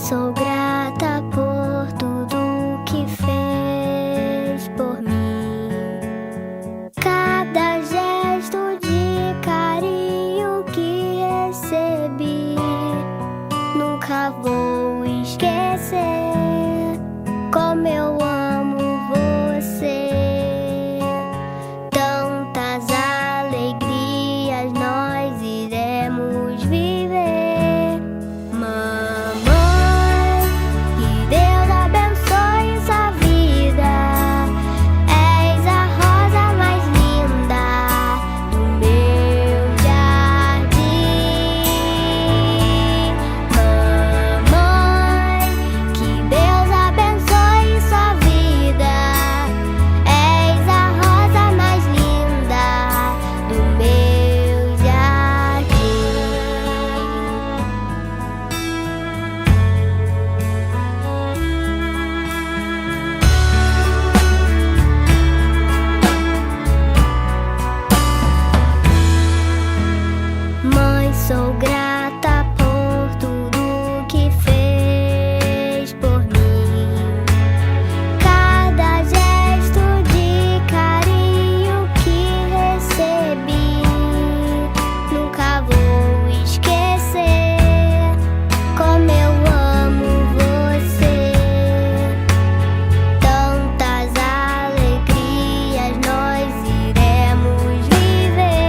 sou grata por tudo que fez por mim. Cada gesto de carinho que recebi, nunca vou esquecer como eu amo você. Tantas alegrias nós iremos viver. Mamãe, que Deus abençoe sua vida. És a rosa mais linda do meu jardim. Mamãe, que Deus abençoe sua vida. És a rosa mais linda do meu jardim. Mãe, sou grata por tudo que fez por mim. Cada gesto de carinho que recebi, nunca vou esquecer como eu amo você. Tantas alegrias nós iremos viver.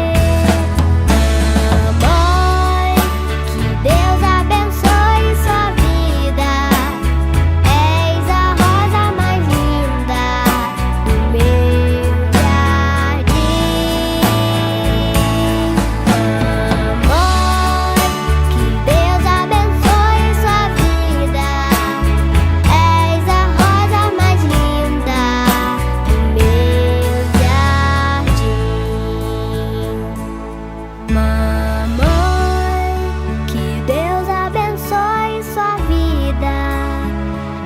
Mamãe, que Deus abençoe sua vida. És a rosa mais linda do meu jardim. Mamãe, que Deus abençoe sua vida. És a rosa mais linda do meu jardim. Mamãe, que Deus abençoe sua vida.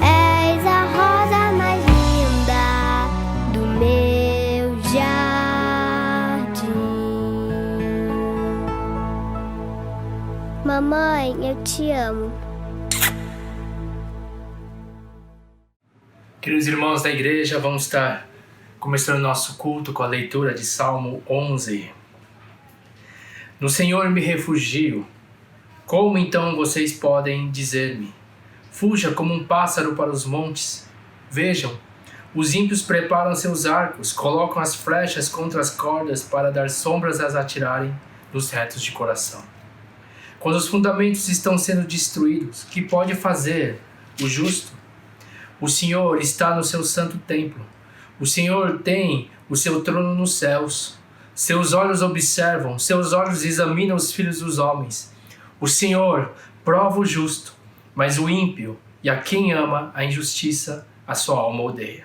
És a rosa mais linda do meu jardim. Mamãe, eu te amo. Queridos irmãos da igreja, vamos estar começando nosso culto com a leitura de Salmo 11. No Senhor me refugio. Como então vocês podem dizer-me? Fuja como um pássaro para os montes. Vejam, os ímpios preparam seus arcos, colocam as flechas contra as cordas para dar sombras às atirarem dos retos de coração. Quando os fundamentos estão sendo destruídos, que pode fazer o justo? O Senhor está no seu santo templo. O Senhor tem o seu trono nos céus. Seus olhos observam, seus olhos examinam os filhos dos homens. O Senhor prova o justo, mas o ímpio e a quem ama a injustiça, a sua alma odeia.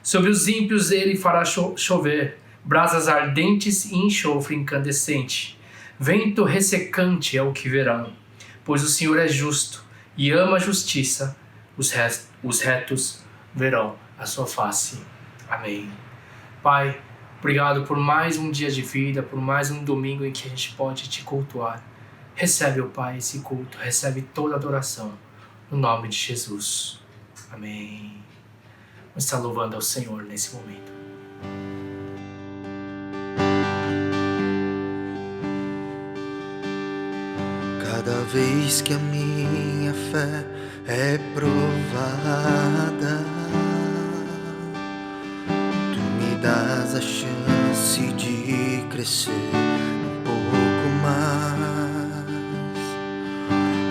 Sobre os ímpios ele fará chover, brasas ardentes e enxofre incandescente. Vento ressecante é o que verão, pois o Senhor é justo e ama a justiça. Os retos verão a sua face. Amém. Pai, obrigado por mais um dia de vida, por mais um domingo em que a gente pode te cultuar. Recebe, ó Pai, esse culto, recebe toda a adoração, no nome de Jesus. Amém. Vamos estar louvando ao Senhor nesse momento. Cada vez que a minha fé é provada, tu me dás a chance de crescer um pouco mais.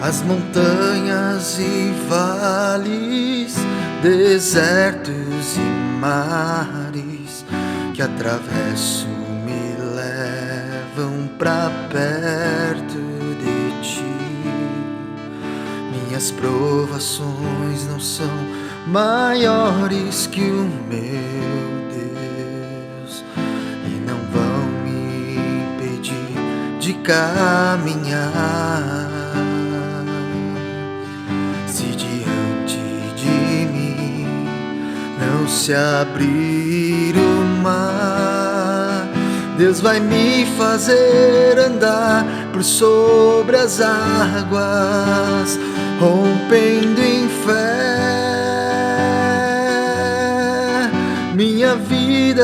As montanhas e vales, desertos e mares que atravesso me levam pra perto de ti. Minhas provações não são maiores que o meu Deus e não vão me impedir de caminhar. Se diante de mim não se abrir o mar, Deus vai me fazer andar por sobre as águas, rompendo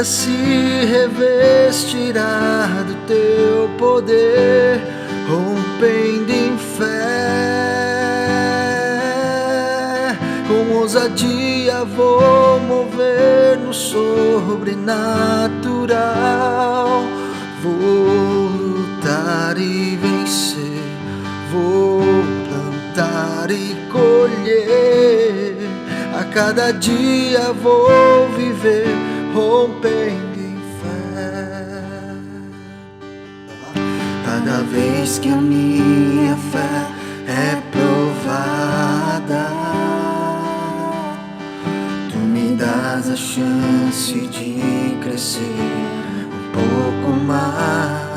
vida se revestirá do teu poder, rompendo em fé. Com ousadia vou mover no sobrenatural. Vou lutar e vencer, vou plantar e colher. A cada dia vou viver rompendo em fé. Cada vez que a minha fé é provada, tu me dás a chance de crescer um pouco mais.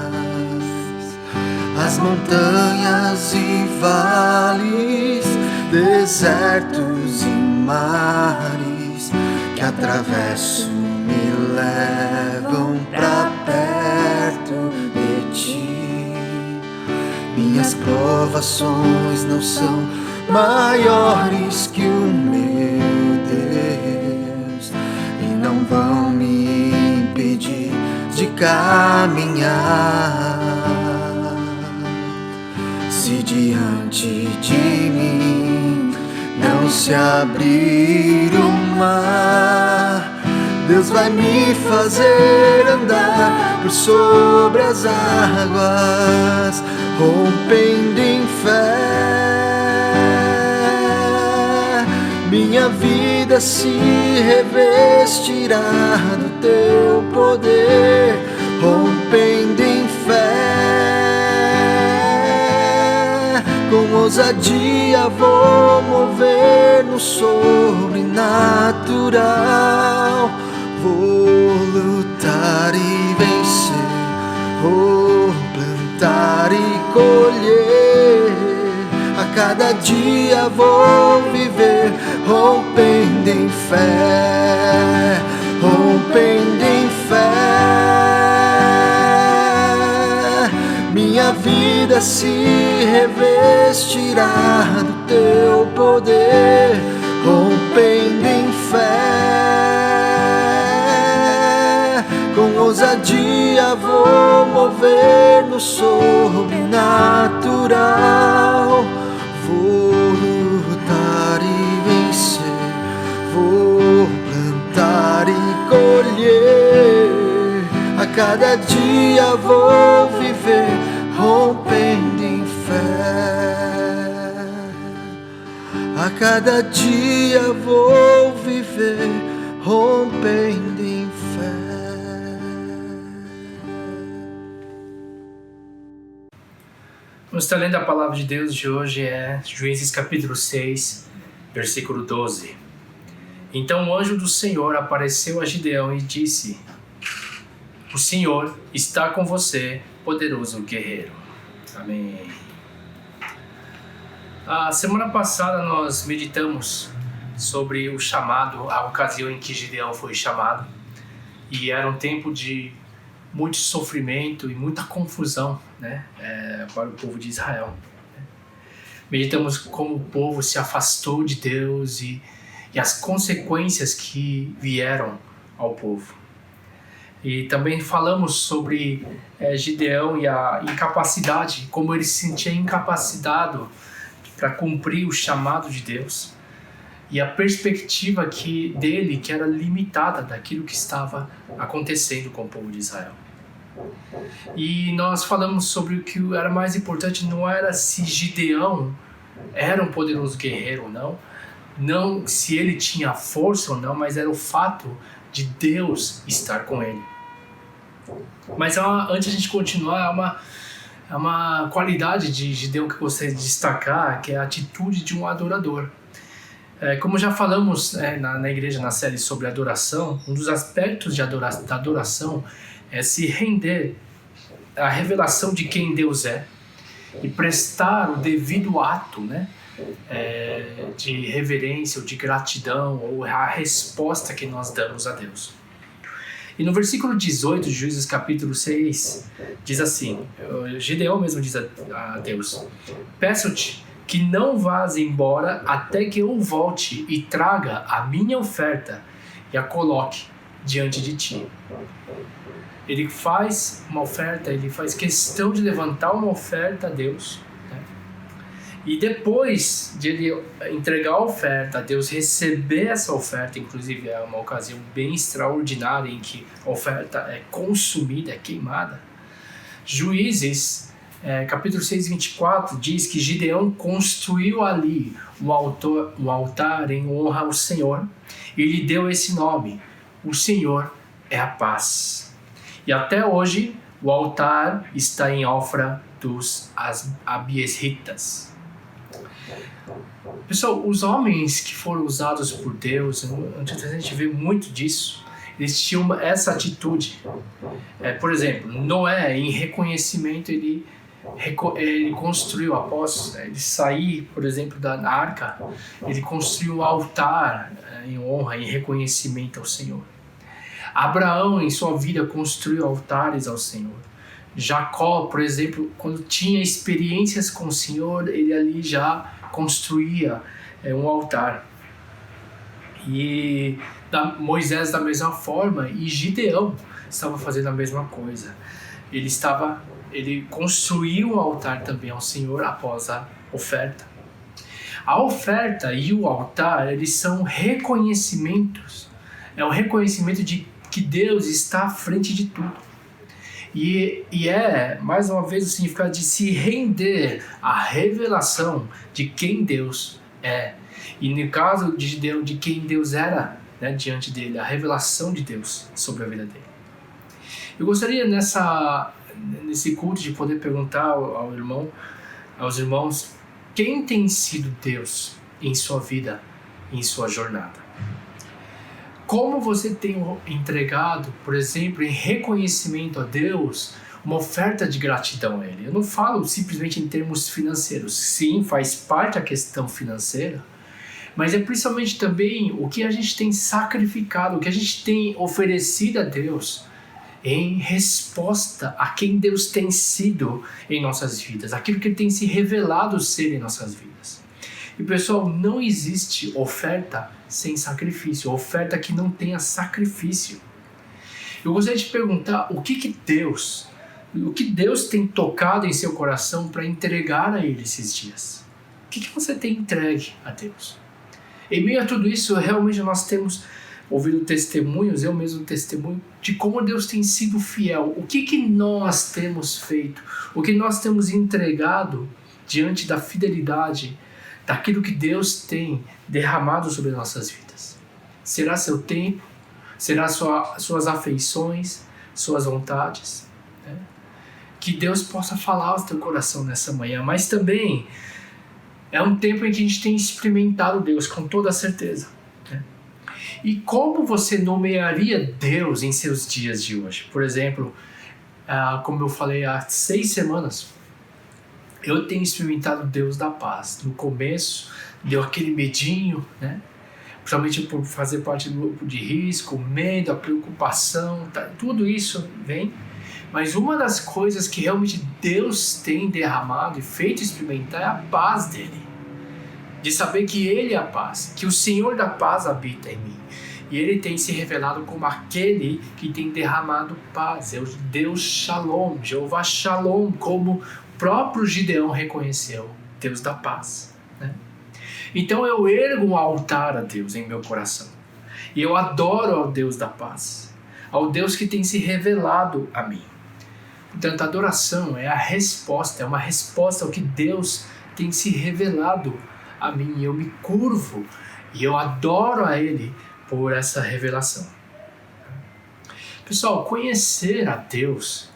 As montanhas e vales, desertos e mares que atravesso me levam pra perto de ti. Minhas provações não são maiores que o meu Deus e não vão me impedir de caminhar. Se diante de mim não se abrir o mar, Deus vai me fazer andar por sobre as águas, rompendo em fé. Minha vida se revestirá do teu poder, rompendo em fé. Com ousadia vou mover no sobrenatural. Vou lutar e vencer, vou plantar e colher. A cada dia vou viver rompendo em fé, rompendo em fé. Minha vida se revestirá do teu poder, rompendo em fé. Com ousadia vou mover no sobrenatural. Vou lutar e vencer, vou plantar e colher. A cada dia vou viver rompendo em fé. A cada dia vou viver rompendo em fé. Vamos estar lendo a palavra de Deus de hoje, é Juízes capítulo 6, versículo 12. Então o anjo do Senhor apareceu a Gideão e disse: o Senhor está com você, poderoso guerreiro. Amém. A semana passada nós meditamos sobre o chamado, a ocasião em que Gideão foi chamado. E era um tempo de muito sofrimento e muita confusão, né, para o povo de Israel. Meditamos como o povo se afastou de Deus e as consequências que vieram ao povo. E também falamos sobre Gideão e a incapacidade, como ele se sentia incapacitado para cumprir o chamado de Deus. E a perspectiva dele que era limitada daquilo que estava acontecendo com o povo de Israel. E nós falamos sobre o que era mais importante, não era se Gideão era um poderoso guerreiro ou não se ele tinha força ou não, mas era o fato de Deus estar com ele. Mas antes de a gente continuar, é uma qualidade de Gideão que eu gostaria de destacar, que é a atitude de um adorador. Como já falamos na igreja, na série sobre adoração, um dos aspectos da adoração é se render à revelação de quem Deus é e prestar o devido ato, né, de reverência ou de gratidão, ou a resposta que nós damos a Deus. E no versículo 18 de Juízes capítulo 6, diz assim, Gideão mesmo diz a Deus: peço-te que não vás embora até que eu volte e traga a minha oferta e a coloque diante de ti. Ele faz uma oferta, ele faz questão de levantar uma oferta a Deus, né? E depois de ele entregar a oferta, a Deus receber essa oferta, inclusive é uma ocasião bem extraordinária em que a oferta é consumida, é queimada. Juízes, capítulo 6, 24, diz que Gideão construiu ali um altar em honra ao Senhor e lhe deu esse nome: o Senhor é a paz. E até hoje o altar está em Ofra dos Abiesritas. Pessoal, os homens que foram usados por Deus, a gente vê muito disso, eles tinham essa atitude. Por exemplo, Noé, em reconhecimento, ele construiu, após ele sair, por exemplo, da arca, ele construiu um altar em honra, em reconhecimento ao Senhor. Abraão, em sua vida, construiu altares ao Senhor. Jacó, por exemplo, quando tinha experiências com o Senhor, ele ali já construía um altar. E Moisés da mesma forma, e Gideão estava fazendo a mesma coisa. Ele construiu um altar também ao Senhor após a oferta. A oferta e o altar, eles são reconhecimentos. É um reconhecimento de que Deus está à frente de tudo. E é, mais uma vez, o significado de se render à revelação de quem Deus é. E no caso de Gideão, de quem Deus era, né, diante dele, a revelação de Deus sobre a vida dele. Eu gostaria nesse culto de poder perguntar aos irmãos, quem tem sido Deus em sua vida, em sua jornada? Como você tem entregado, por exemplo, em reconhecimento a Deus, uma oferta de gratidão a Ele? Eu não falo simplesmente em termos financeiros. Sim, faz parte a questão financeira, mas é principalmente também o que a gente tem sacrificado, o que a gente tem oferecido a Deus em resposta a quem Deus tem sido em nossas vidas, aquilo que Ele tem se revelado ser em nossas vidas. E pessoal, não existe oferta sem sacrifício, oferta que não tenha sacrifício. Eu gostaria de perguntar o que Deus tem tocado em seu coração para entregar a Ele esses dias? O que você tem entregue a Deus? Em meio a tudo isso, realmente nós temos ouvido testemunhos, eu mesmo testemunho, de como Deus tem sido fiel. O que nós temos feito? O que nós temos entregado diante da fidelidade daquilo que Deus tem derramado sobre nossas vidas? Será seu tempo? Será suas afeições? Suas vontades? Né? Que Deus possa falar ao teu coração nessa manhã, mas também é um tempo em que a gente tem experimentado Deus com toda certeza. Né? E como você nomearia Deus em seus dias de hoje? Por exemplo, como eu falei há 6 semanas, eu tenho experimentado Deus da paz. No começo, deu aquele medinho, né? Principalmente por fazer parte do grupo de risco, o medo, a preocupação, tudo isso vem. Mas uma das coisas que realmente Deus tem derramado e feito experimentar é a paz dele. De saber que Ele é a paz, que o Senhor da paz habita em mim. E Ele tem se revelado como aquele que tem derramado paz. É o Deus Shalom, Jeová Shalom, como o próprio Gideão reconheceu, Deus da paz. Né? Então eu ergo um altar a Deus em meu coração. E eu adoro ao Deus da paz, ao Deus que tem se revelado a mim. Portanto, a adoração é a resposta, é uma resposta ao que Deus tem se revelado a mim. Eu me curvo e eu adoro a Ele por essa revelação. Pessoal, conhecer a Deus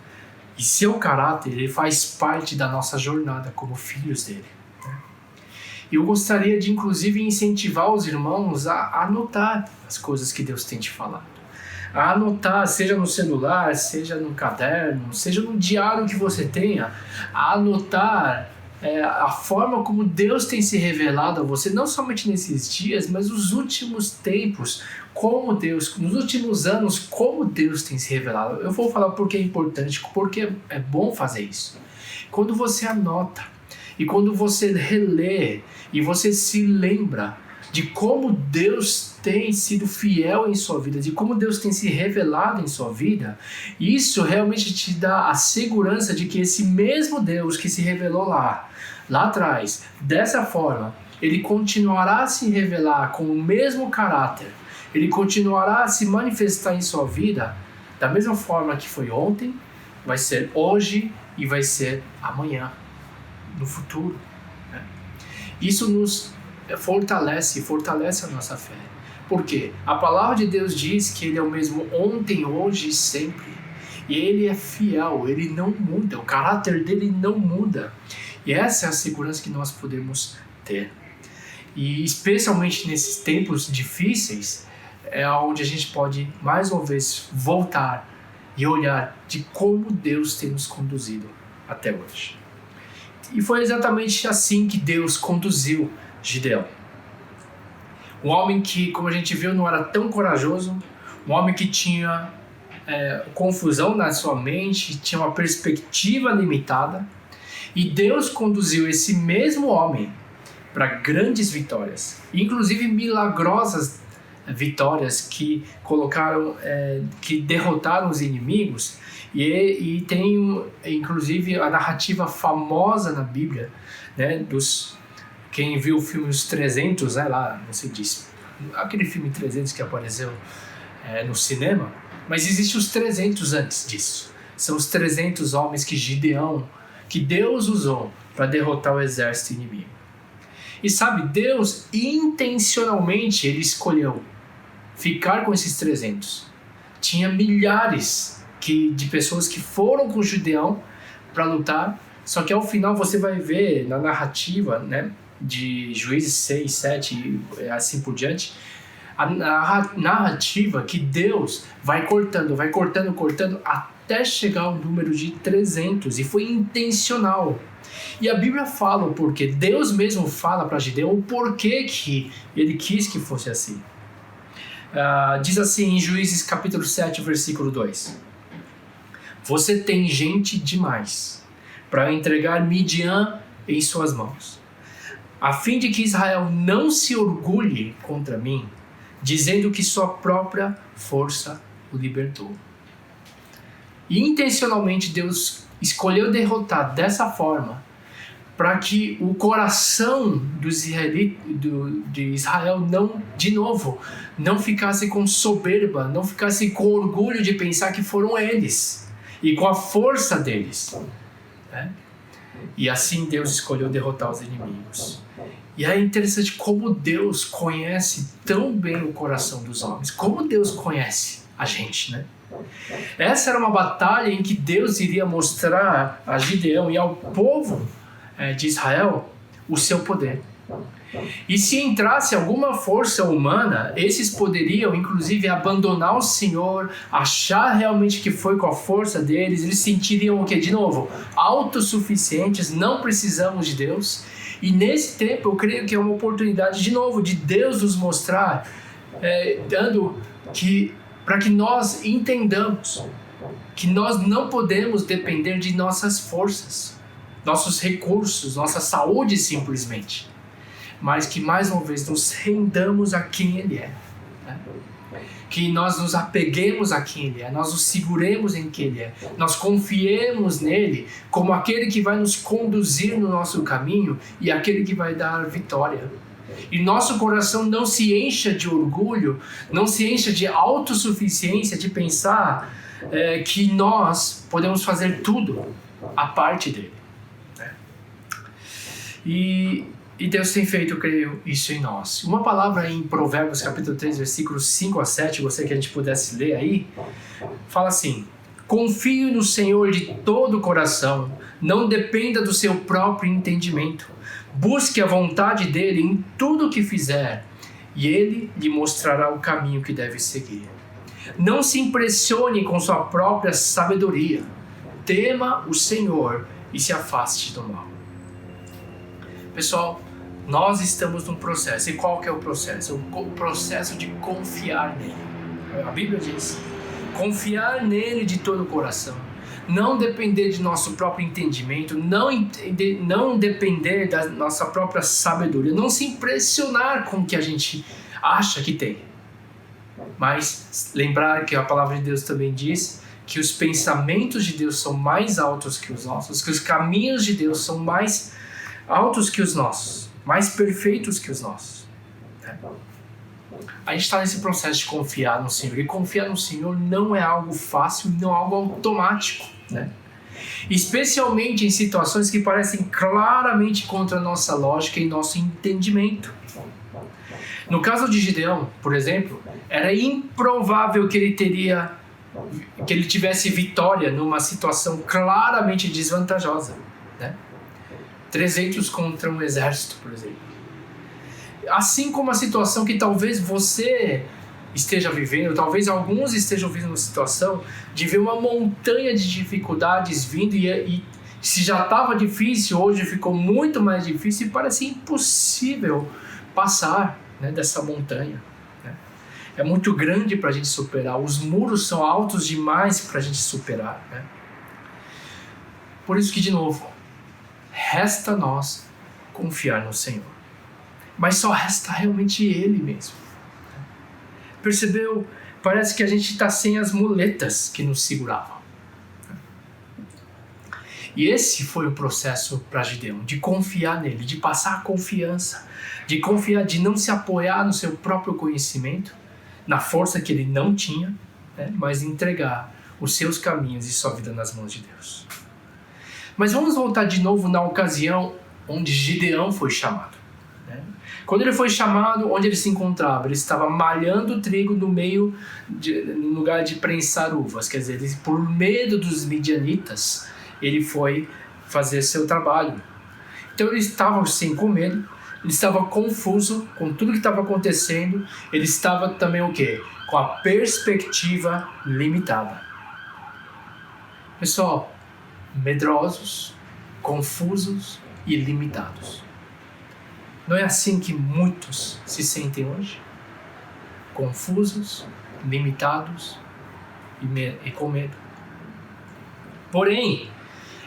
e seu caráter, ele faz parte da nossa jornada como filhos dele. E eu gostaria de, inclusive, incentivar os irmãos a anotar as coisas que Deus tem te falado. A anotar, seja no celular, seja no caderno, seja no diário que você tenha, a anotar a forma como Deus tem se revelado a você, não somente nesses dias, mas nos últimos tempos, como Deus, nos últimos anos, como Deus tem se revelado. Eu vou falar porque é importante, porque é bom fazer isso. Quando você anota, e quando você relê, e você se lembra de como Deus tem sido fiel em sua vida, de como Deus tem se revelado em sua vida, isso realmente te dá a segurança de que esse mesmo Deus que se revelou lá atrás, dessa forma, ele continuará a se revelar com o mesmo caráter, ele continuará a se manifestar em sua vida da mesma forma que foi ontem, vai ser hoje e vai ser amanhã, no futuro. Né? Isso nos fortalece a nossa fé. Por quê? A palavra de Deus diz que ele é o mesmo ontem, hoje e sempre. E ele é fiel, ele não muda, o caráter dele não muda. E essa é a segurança que nós podemos ter. E especialmente nesses tempos difíceis, é onde a gente pode mais uma vez voltar e olhar de como Deus tem nos conduzido até hoje. E foi exatamente assim que Deus conduziu Gideão. Um homem que, como a gente viu, não era tão corajoso, um homem que tinha confusão na sua mente, tinha uma perspectiva limitada, e Deus conduziu esse mesmo homem para grandes vitórias, inclusive milagrosas vitórias que que derrotaram os inimigos, e tem inclusive a narrativa famosa na Bíblia, né, quem viu o filme Os 300, lá, não sei disso, aquele filme 300 que apareceu no cinema, mas existe os 300 antes disso. São os 300 homens que Deus usou para derrotar o exército inimigo. E sabe, Deus intencionalmente ele escolheu ficar com esses 300. Tinha milhares de pessoas que foram com Gideão para lutar, só que ao final você vai ver na narrativa, né, de Juízes 6, 7 e assim por diante, a narrativa que Deus vai cortando até chegar ao número de 300, e foi intencional. E a Bíblia fala o porquê, Deus mesmo fala para Gideão o porquê que ele quis que fosse assim. Diz assim em Juízes capítulo 7, versículo 2: Você tem gente demais para entregar Midian em suas mãos, a fim de que Israel não se orgulhe contra mim, dizendo que sua própria força o libertou. E intencionalmente Deus escolheu derrotar dessa forma para que o coração de Israel não ficasse com soberba, não ficasse com orgulho de pensar que foram eles e com a força deles, né? E assim Deus escolheu derrotar os inimigos. E é interessante como Deus conhece tão bem o coração dos homens, como Deus conhece a gente, né? Essa era uma batalha em que Deus iria mostrar a Gideão e ao povo de Israel o seu poder. E se entrasse alguma força humana, esses poderiam inclusive abandonar o Senhor, achar realmente que foi com a força deles, eles sentiriam o que? De novo, autossuficientes, não precisamos de Deus. E nesse tempo eu creio que é uma oportunidade de novo de Deus nos mostrar, para que nós entendamos que nós não podemos depender de nossas forças, nossos recursos, nossa saúde simplesmente, mas que mais uma vez nos rendamos a quem Ele é, né? Que nós nos apeguemos a quem Ele é, nós nos seguremos em quem Ele é, nós confiemos nele como aquele que vai nos conduzir no nosso caminho e aquele que vai dar vitória. E nosso coração não se encha de orgulho, não se encha de autossuficiência, de pensar que nós podemos fazer tudo a parte dele, né? E Deus tem feito, eu creio, isso em nós. Uma palavra em Provérbios capítulo 3, versículos 5 a 7, gostaria que a gente pudesse ler aí, fala assim: confie no Senhor de todo o coração, não dependa do seu próprio entendimento. Busque a vontade dele em tudo o que fizer, e ele lhe mostrará o caminho que deve seguir. Não se impressione com sua própria sabedoria. Tema o Senhor e se afaste do mal. Pessoal, nós estamos num processo. E qual que é o processo? O processo de confiar nele. A Bíblia diz: confiar nele de todo o coração. não depender de nosso próprio entendimento, não depender da nossa própria sabedoria, não se impressionar com o que a gente acha que tem. Mas lembrar que a palavra de Deus também diz que os pensamentos de Deus são mais altos que os nossos, que os caminhos de Deus são mais altos que os nossos, mais perfeitos que os nossos. A gente está nesse processo de confiar no Senhor, e confiar no Senhor não é algo fácil, não é algo automático, né? Especialmente em situações que parecem claramente contra a nossa lógica e nosso entendimento. No caso de Gideão, por exemplo, era improvável que ele tivesse vitória numa situação claramente desvantajosa, né? 300 contra um exército, por exemplo. Assim como a situação que talvez você esteja vivendo, talvez alguns estejam vivendo uma situação de ver uma montanha de dificuldades vindo e se já estava difícil, hoje ficou muito mais difícil e parece impossível passar, né, dessa montanha. É muito grande para a gente superar, os muros são altos demais para a gente superar, né? Por isso que, de novo, resta a nós confiar no Senhor. Mas só resta realmente Ele mesmo. Percebeu? Parece que a gente está sem as muletas que nos seguravam. E esse foi o processo para Gideão, de confiar nele, de passar a confiança, de confiar, de não se apoiar no seu próprio conhecimento, na força que ele não tinha, né, mas entregar os seus caminhos e sua vida nas mãos de Deus. Mas vamos voltar de novo na ocasião onde Gideão foi chamado. Né? Quando ele foi chamado, onde ele se encontrava? Ele estava malhando trigo no lugar de prensar uvas. Quer dizer, ele, por medo dos midianitas, ele foi fazer seu trabalho. Então ele estava sem comer, ele estava confuso com tudo que estava acontecendo, ele estava também o quê? Com a perspectiva limitada. Pessoal, medrosos, confusos e limitados. Não é assim que muitos se sentem hoje? Confusos, limitados e com medo. Porém,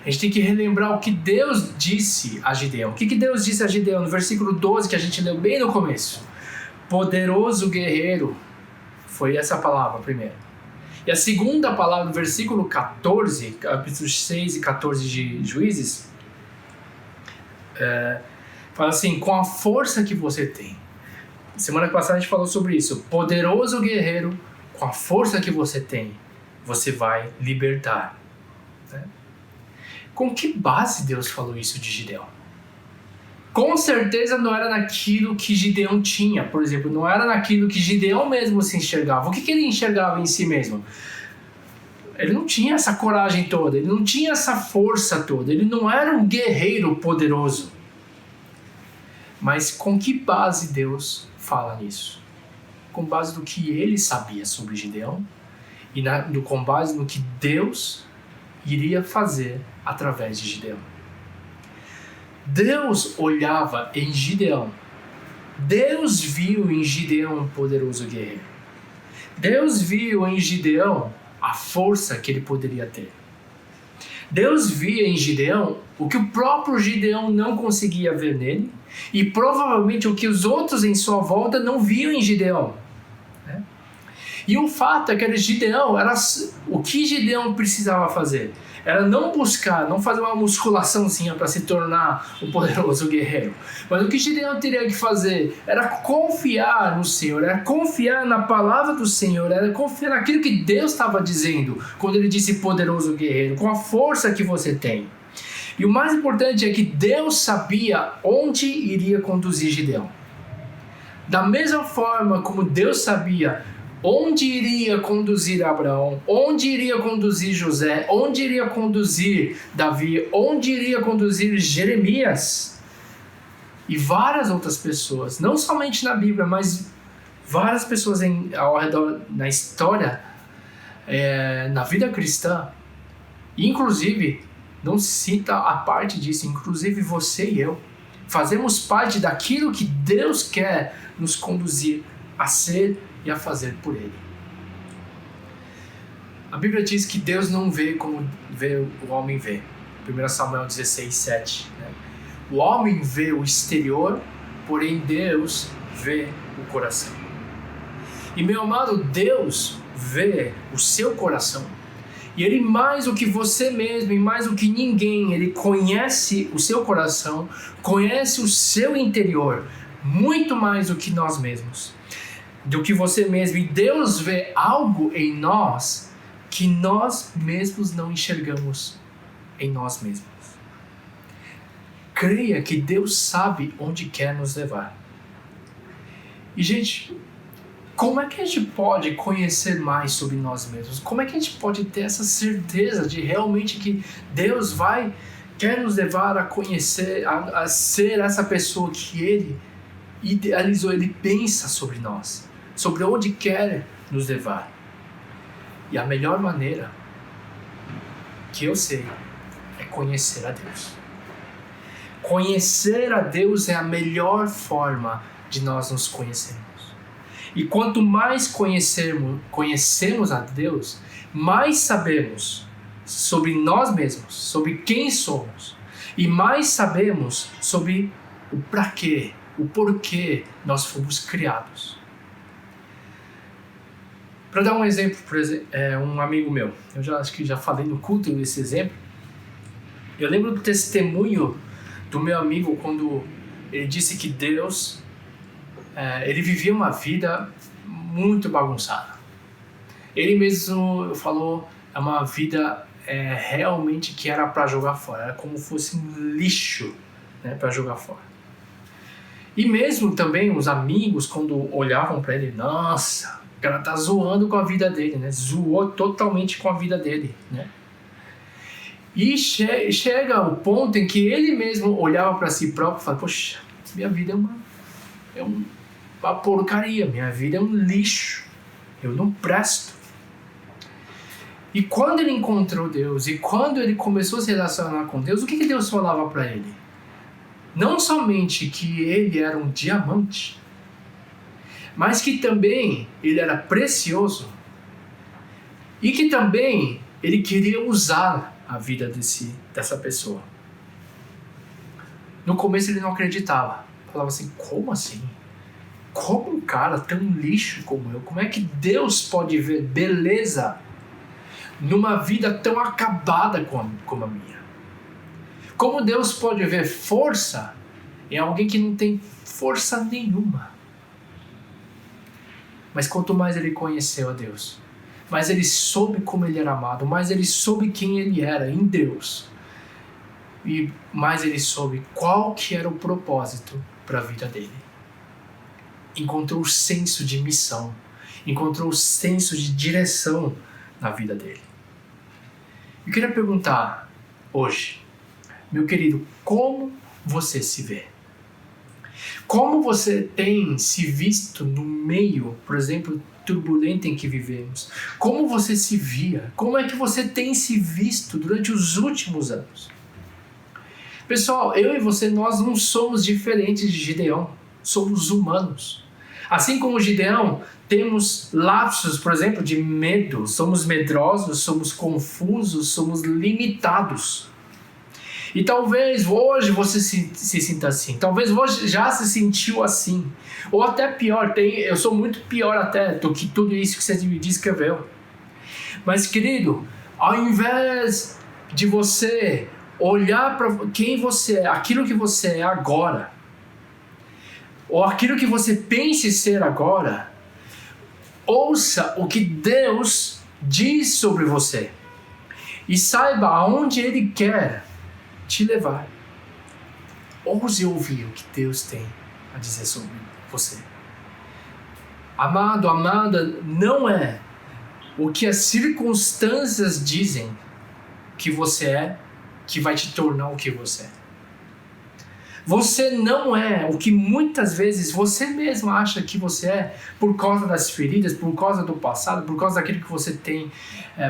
a gente tem que relembrar o que Deus disse a Gideão. O que Deus disse a Gideão no versículo 12, que a gente leu bem no começo? Poderoso guerreiro. Foi essa palavra primeiro. E a segunda palavra no versículo 14, capítulos 6 e 14 de Juízes, fala assim, com a força que você tem. Semana passada a gente falou sobre isso. Poderoso guerreiro, com a força que você tem, você vai libertar. Né? Com que base Deus falou isso de Gideão? Com certeza não era naquilo que Gideão tinha, por exemplo, não era naquilo que Gideão mesmo se enxergava. O que ele enxergava em si mesmo? Ele não tinha essa coragem toda, ele não tinha essa força toda, ele não era um guerreiro poderoso. Mas com que base Deus fala nisso? Com base no que ele sabia sobre Gideão e com base no que Deus iria fazer através de Gideão. Deus olhava em Gideão. Deus viu em Gideão um poderoso guerreiro. Deus viu em Gideão a força que ele poderia ter. Deus via em Gideão o que o próprio Gideão não conseguia ver nele e provavelmente o que os outros em sua volta não viam em Gideão. E o fato é que Gideão o que Gideão precisava fazer era não buscar, não fazer uma musculaçãozinha para se tornar um poderoso guerreiro. Mas o que Gideão teria que fazer era confiar no Senhor, era confiar na palavra do Senhor, era confiar naquilo que Deus estava dizendo quando ele disse poderoso guerreiro, com a força que você tem. E o mais importante é que Deus sabia onde iria conduzir Gideão. Da mesma forma como Deus sabia onde iria conduzir Abraão, onde iria conduzir José, onde iria conduzir Davi, onde iria conduzir Jeremias e várias outras pessoas, não somente na Bíblia, mas várias pessoas ao redor na história, na vida cristã, inclusive, não se sinta a parte disso, inclusive você e eu, fazemos parte daquilo que Deus quer nos conduzir a ser e a fazer por Ele. A Bíblia diz que Deus não vê como o homem vê. 1 Samuel 16:7. Né? O homem vê o exterior, porém Deus vê o coração. E meu amado, Deus vê o seu coração. E Ele, mais do que você mesmo e mais do que ninguém, Ele conhece o seu coração, conhece o seu interior, muito mais do que nós mesmos, do que você mesmo. E Deus vê algo em nós que nós mesmos não enxergamos em nós mesmos. Creia que Deus sabe onde quer nos levar. E, gente, como é que a gente pode conhecer mais sobre nós mesmos? Como é que a gente pode ter essa certeza de realmente que Deus quer nos levar a conhecer, a ser essa pessoa que Ele idealizou, Ele pensa sobre nós, sobre onde quer nos levar? E a melhor maneira que eu sei é conhecer a Deus. Conhecer a Deus é a melhor forma de nós nos conhecermos. E quanto mais conhecemos a Deus, mais sabemos sobre nós mesmos, sobre quem somos, e mais sabemos sobre o para quê, o porquê nós fomos criados. Para dar um exemplo, um amigo meu, acho que já falei no culto esse exemplo. Eu lembro do testemunho do meu amigo quando ele disse que Deus, ele vivia uma vida muito bagunçada. Ele mesmo falou, é uma vida realmente que era para jogar fora, era como se fosse um lixo, né, para jogar fora. E mesmo também os amigos, quando olhavam para ele, nossa, o cara tá zoando com a vida dele, né? Zoou totalmente com a vida dele, né? E chega o ponto em que ele mesmo olhava para si próprio e falava, poxa, minha vida é uma porcaria, minha vida é um lixo, eu não presto. E quando ele encontrou Deus, e quando ele começou a se relacionar com Deus, o que Deus falava para ele? Não somente que ele era um diamante, mas que também ele era precioso e que também ele queria usar a vida dessa pessoa. No começo ele não acreditava. Falava assim, como assim? Como um cara tão lixo como eu? Como é que Deus pode ver beleza numa vida tão acabada como a minha? Como Deus pode ver força em alguém que não tem força nenhuma? Mas quanto mais ele conheceu a Deus, mais ele soube como ele era amado, mais ele soube quem ele era em Deus, e mais ele soube qual que era o propósito para a vida dele. Encontrou o senso de missão, encontrou o senso de direção na vida dele. Eu queria perguntar hoje, meu querido, como você se vê? Como você tem se visto no meio, por exemplo, turbulento em que vivemos? Como você se via? Como é que você tem se visto durante os últimos anos? Pessoal, eu e você, nós não somos diferentes de Gideão. Somos humanos. Assim como Gideão, temos lapsos, por exemplo, de medo. Somos medrosos, somos confusos, somos limitados. E talvez hoje você se sinta assim. Talvez hoje já se sentiu assim. Ou até pior, eu sou muito pior até do que tudo isso que você me descreveu. Mas, querido, ao invés de você olhar para quem você é, aquilo que você é agora, ou aquilo que você pense ser agora, ouça o que Deus diz sobre você. E saiba aonde Ele quer te levar. Ouse ouvir o que Deus tem a dizer sobre você. Amado, amada, não é o que as circunstâncias dizem que você é que vai te tornar o que você é. Você não é o que muitas vezes você mesmo acha que você é por causa das feridas, por causa do passado, por causa daquilo que você tem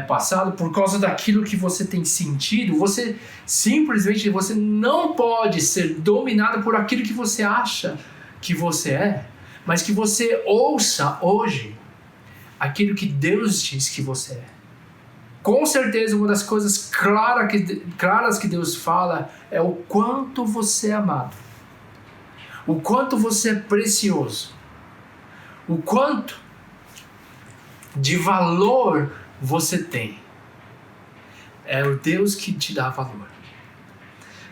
passado, por causa daquilo que você tem sentido. Você simplesmente não pode ser dominado por aquilo que você acha que você é, mas que você ouça hoje aquilo que Deus diz que você é. Com certeza, uma das coisas claras que Deus fala é o quanto você é amado, o quanto você é precioso, o quanto de valor você tem. É o Deus que te dá valor.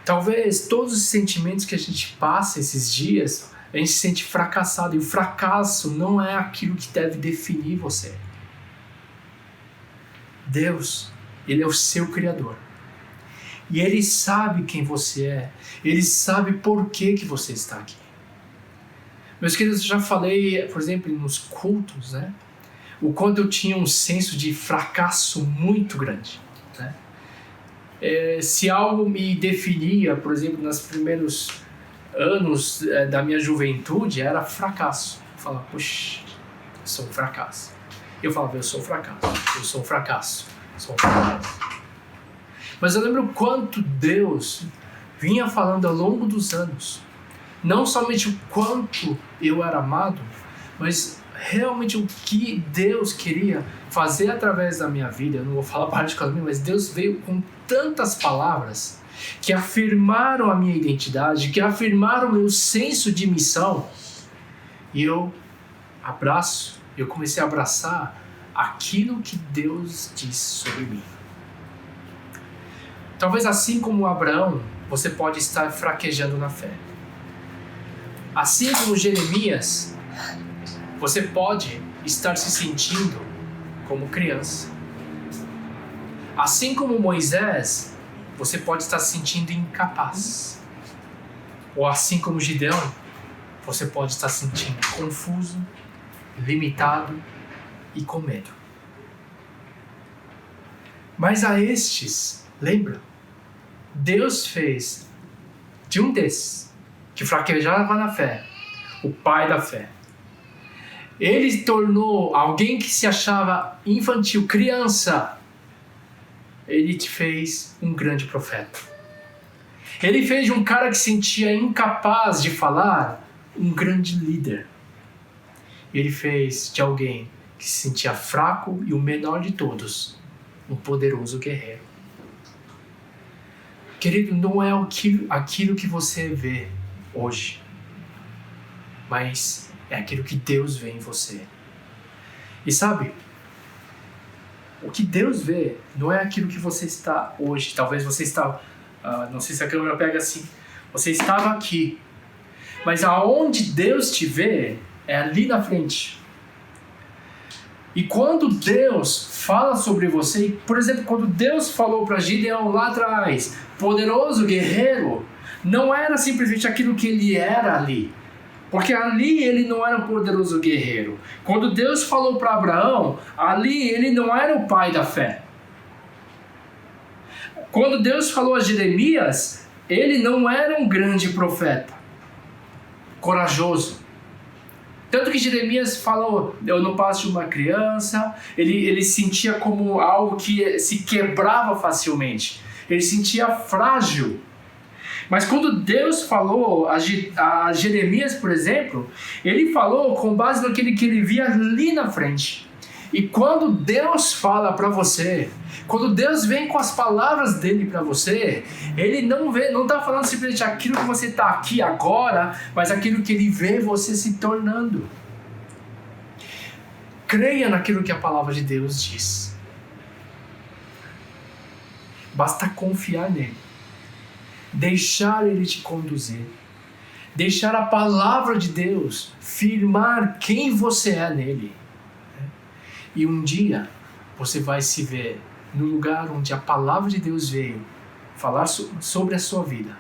Talvez todos os sentimentos que a gente passa esses dias, a gente se sente fracassado, e o fracasso não é aquilo que deve definir você. Deus, Ele é o seu Criador. E Ele sabe quem você é. Ele sabe por que você está aqui. Meus queridos, eu já falei, por exemplo, nos cultos, né? O quanto eu tinha um senso de fracasso muito grande, né? Se algo me definia, por exemplo, nos primeiros anos da minha juventude, era fracasso. Eu falava, puxa, eu sou um fracasso. Eu falava, eu sou um fracasso, eu sou um fracasso, eu sou um fracasso. Mas eu lembro o quanto Deus vinha falando ao longo dos anos. Não somente o quanto eu era amado, mas realmente o que Deus queria fazer através da minha vida. Eu não vou falar particularmente, mas Deus veio com tantas palavras que afirmaram a minha identidade, que afirmaram o meu senso de missão. E eu comecei a abraçar aquilo que Deus disse sobre mim. Talvez assim como Abraão, você pode estar fraquejando na fé. Assim como Jeremias, você pode estar se sentindo como criança. Assim como Moisés, você pode estar se sentindo incapaz. Ou assim como Gideão, você pode estar se sentindo confuso, limitado e com medo. Mas a estes, lembra? Deus fez de um desses, que fraquejava na fé, o pai da fé. Ele tornou alguém que se achava infantil, criança. Ele te fez um grande profeta. Ele fez de um cara que se sentia incapaz de falar, um grande líder. Ele fez de alguém que se sentia fraco e o menor de todos, um poderoso guerreiro. Querido, não é aquilo que você vê hoje, mas é aquilo que Deus vê em você. E sabe, o que Deus vê não é aquilo que você está hoje. Talvez você está, não sei se a câmera pega assim, você estava aqui, mas aonde Deus te vê é ali na frente. E quando Deus fala sobre você, por exemplo, quando Deus falou para Gideão lá atrás, poderoso guerreiro, não era simplesmente aquilo que ele era ali. Porque ali ele não era um poderoso guerreiro. Quando Deus falou para Abraão, ali ele não era o pai da fé. Quando Deus falou a Jeremias, ele não era um grande profeta, corajoso. Tanto que Jeremias falou, eu não passo de uma criança, ele sentia como algo que se quebrava facilmente. Ele sentia frágil. Mas quando Deus falou a Jeremias, por exemplo, ele falou com base naquilo que ele via ali na frente. E quando Deus fala para você, quando Deus vem com as palavras dele para você, ele não está falando simplesmente aquilo que você está aqui agora, mas aquilo que ele vê você se tornando. Creia naquilo que a palavra de Deus diz. Basta confiar nele. Deixar ele te conduzir. Deixar a palavra de Deus firmar quem você é nele. E um dia você vai se ver no lugar onde a palavra de Deus veio falar sobre a sua vida.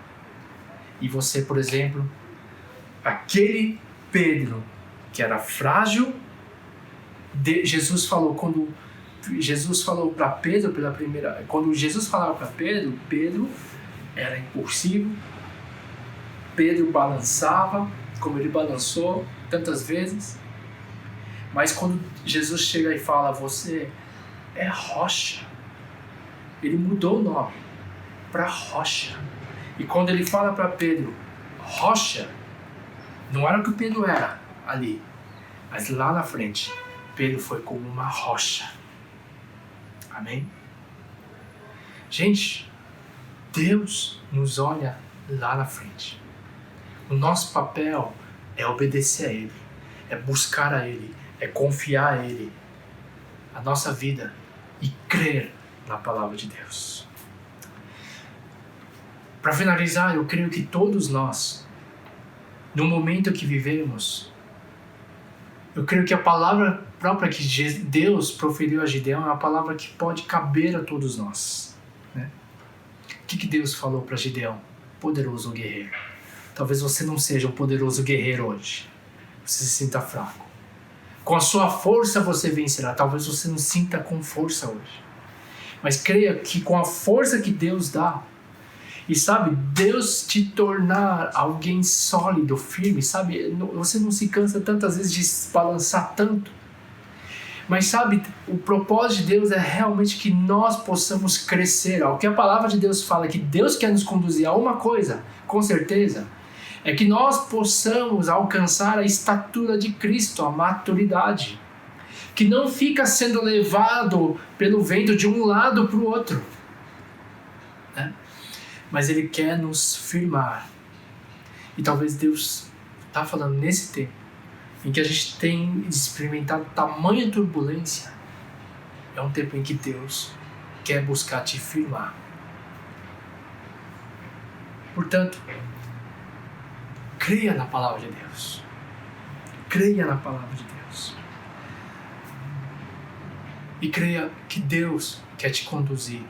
E você, por exemplo, aquele Pedro que era frágil, Jesus falou quando Jesus falou para Pedro pela primeira, quando Jesus falava para Pedro, Pedro era impulsivo, Pedro balançava, como ele balançou tantas vezes. Mas quando Jesus chega e fala, você é rocha, ele mudou o nome para rocha. E quando ele fala para Pedro, rocha, não era o que Pedro era ali, mas lá na frente, Pedro foi como uma rocha. Amém? Gente, Deus nos olha lá na frente. O nosso papel é obedecer a Ele, é buscar a Ele, é confiar a Ele, a nossa vida e crer na palavra de Deus. Para finalizar, eu creio que todos nós, no momento que vivemos, eu creio que a palavra própria que Deus proferiu a Gideão é uma palavra que pode caber a todos nós, né? O que Deus falou para Gideão? Poderoso guerreiro. Talvez você não seja um poderoso guerreiro hoje. Você se sinta fraco. Com a sua força você vencerá. Talvez você não sinta com força hoje. Mas creia que com a força que Deus dá, e sabe, Deus te tornar alguém sólido, firme, sabe, você não se cansa tantas vezes de se balançar tanto. Mas sabe, o propósito de Deus é realmente que nós possamos crescer. O que a palavra de Deus fala, que Deus quer nos conduzir a uma coisa, com certeza, é que nós possamos alcançar a estatura de Cristo, a maturidade, que não fica sendo levado pelo vento de um lado para o outro, né? Mas Ele quer nos firmar. E talvez Deus está falando nesse tempo, em que a gente tem experimentado tamanha turbulência, é um tempo em que Deus quer buscar te firmar. Portanto, creia na palavra de Deus. Creia na palavra de Deus. E creia que Deus quer te conduzir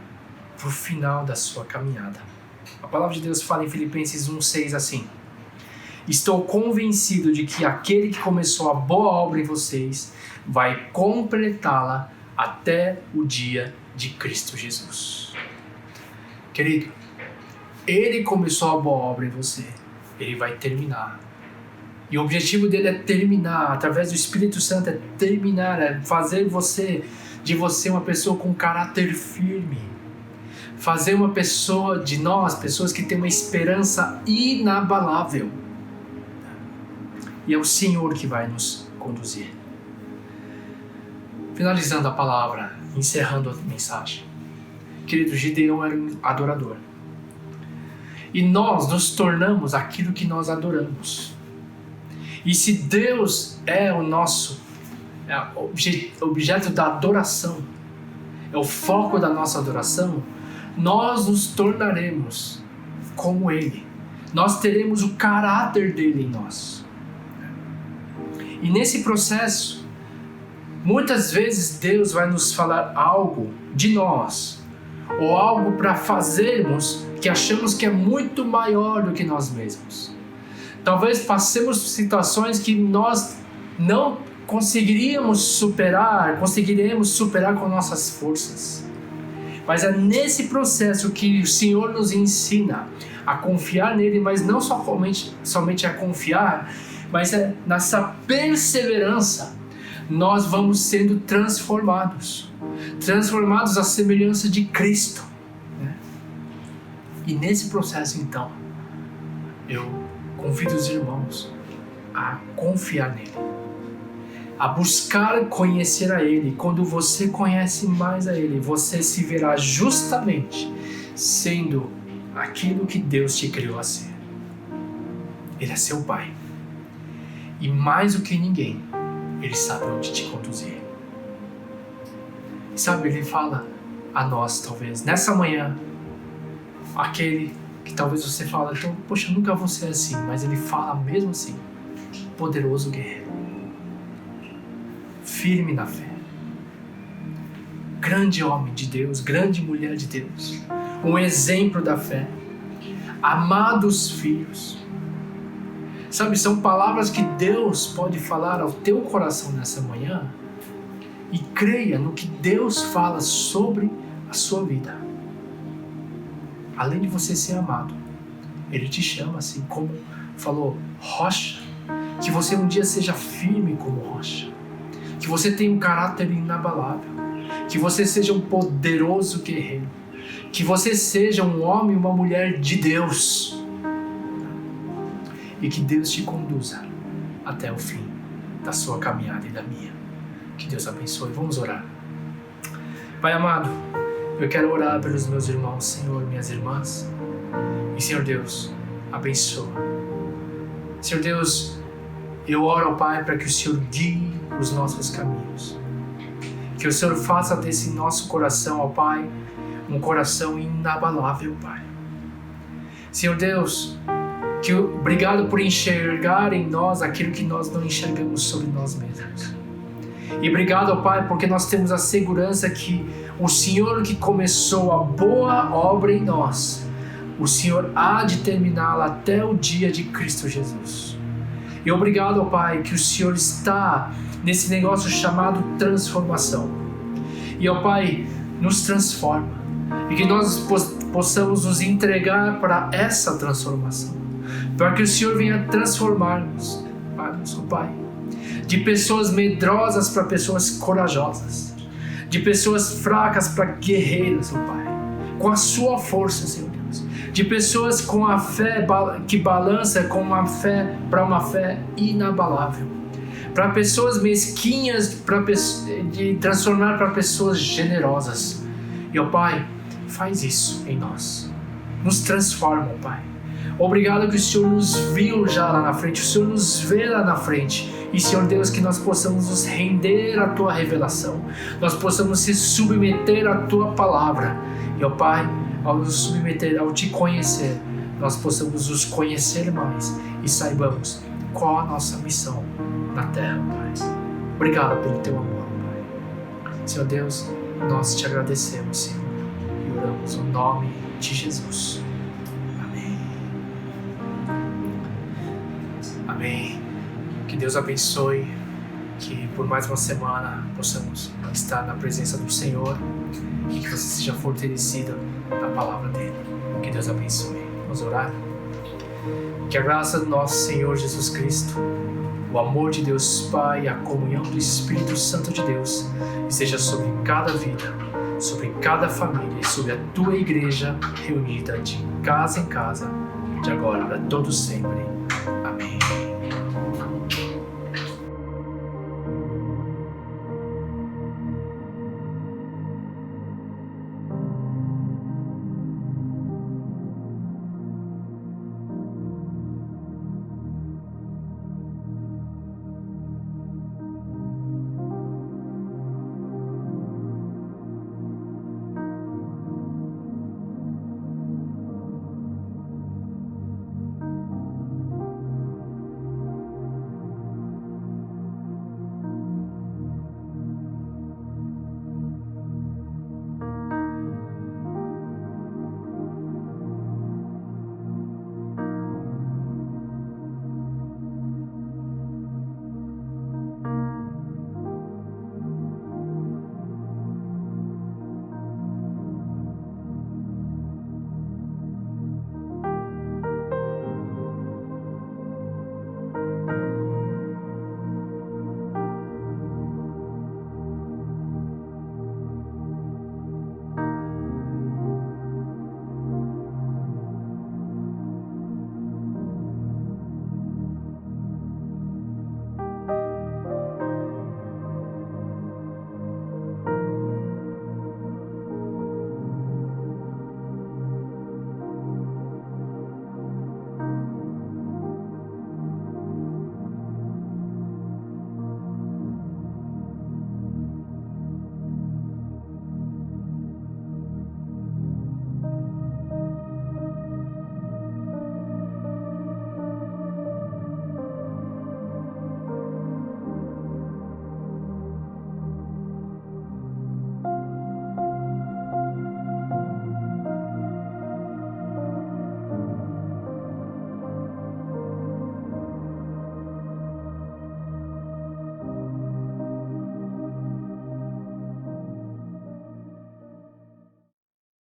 para o final da sua caminhada. A palavra de Deus fala em Filipenses 1:6 assim: estou convencido de que aquele que começou a boa obra em vocês vai completá-la até o dia de Cristo Jesus. Querido, Ele começou a boa obra em você, Ele vai terminar. E o objetivo dele é terminar, através do Espírito Santo, é terminar, é fazer de você uma pessoa com caráter firme. Fazer uma pessoa de nós, pessoas que têm uma esperança inabalável. E é o Senhor que vai nos conduzir. Finalizando a palavra, encerrando a mensagem. Querido, Gideão era um adorador. E nós nos tornamos aquilo que nós adoramos. E se Deus é o nosso objeto da adoração, é o foco da nossa adoração, nós nos tornaremos como Ele. Nós teremos o caráter dele em nós. E nesse processo, muitas vezes Deus vai nos falar algo de nós, ou algo para fazermos que achamos que é muito maior do que nós mesmos. Talvez passemos situações que nós não conseguiremos superar com nossas forças. Mas é nesse processo que o Senhor nos ensina a confiar nele, mas não somente a confiar, mas é nessa perseverança nós vamos sendo transformados à semelhança de Cristo, né? E nesse processo então eu convido os irmãos a confiar nele, a buscar conhecer a Ele. Quando você conhece mais a Ele, você se verá justamente sendo aquilo que Deus te criou a ser. Ele é seu Pai. E mais do que ninguém, Ele sabe onde te conduzir. Sabe, Ele fala a nós, talvez, nessa manhã, aquele que talvez você fala, então, poxa, eu nunca vou ser assim, mas Ele fala mesmo assim: poderoso guerreiro, firme na fé, grande homem de Deus, grande mulher de Deus, um exemplo da fé, amados filhos. Sabe, são palavras que Deus pode falar ao teu coração nessa manhã, e creia no que Deus fala sobre a sua vida. Além de você ser amado, Ele te chama assim, como falou, rocha, que você um dia seja firme como rocha, que você tenha um caráter inabalável, que você seja um poderoso guerreiro, que você seja um homem e uma mulher de Deus, e que Deus te conduza até o fim da sua caminhada e da minha. Que Deus abençoe. Vamos orar. Pai amado, Eu quero orar pelos meus irmãos, Senhor, minhas irmãs. E, Senhor Deus, abençoa. Senhor Deus, eu oro ao Pai para que o Senhor guie os nossos caminhos. Que o Senhor faça desse nosso coração, ó Pai, um coração inabalável, Pai. Senhor Deus, obrigado por enxergar em nós aquilo que nós não enxergamos sobre nós mesmos. E obrigado, ó Pai, porque nós temos a segurança que o Senhor que começou a boa obra em nós, o Senhor há de terminá-la até o dia de Cristo Jesus. E obrigado, ó Pai, que o Senhor está nesse negócio chamado transformação. E, ó Pai, nos transforma. E que nós possamos nos entregar para essa transformação. Para que o Senhor venha transformar-nos, ó Pai, de pessoas medrosas para pessoas corajosas. De pessoas fracas para guerreiras, ó Pai. Com a sua força, Senhor Deus. De pessoas com a fé que balança com uma fé para uma fé inabalável. Para pessoas mesquinhas, de transformar para pessoas generosas. E, ó Pai, faz isso em nós. Nos transforma, ó Pai. Obrigado que o Senhor nos viu já lá na frente, o Senhor nos vê lá na frente. E, Senhor Deus, que nós possamos nos render à Tua revelação. Nós possamos se submeter à Tua palavra. E, ó Pai, ao nos submeter, ao Te conhecer, nós possamos nos conhecer mais e saibamos qual a nossa missão na terra, Pai. Obrigado pelo Teu amor, Pai. Senhor Deus, nós Te agradecemos, Senhor, e oramos no nome de Jesus. Amém. Amém. Que Deus abençoe, que por mais uma semana possamos estar na presença do Senhor e que você seja fortalecido na palavra dele. Que Deus abençoe. Vamos orar? Que a graça do nosso Senhor Jesus Cristo, o amor de Deus Pai e a comunhão do Espírito Santo de Deus esteja sobre cada vida, sobre cada família e sobre a tua igreja reunida de casa em casa, de agora para todos sempre.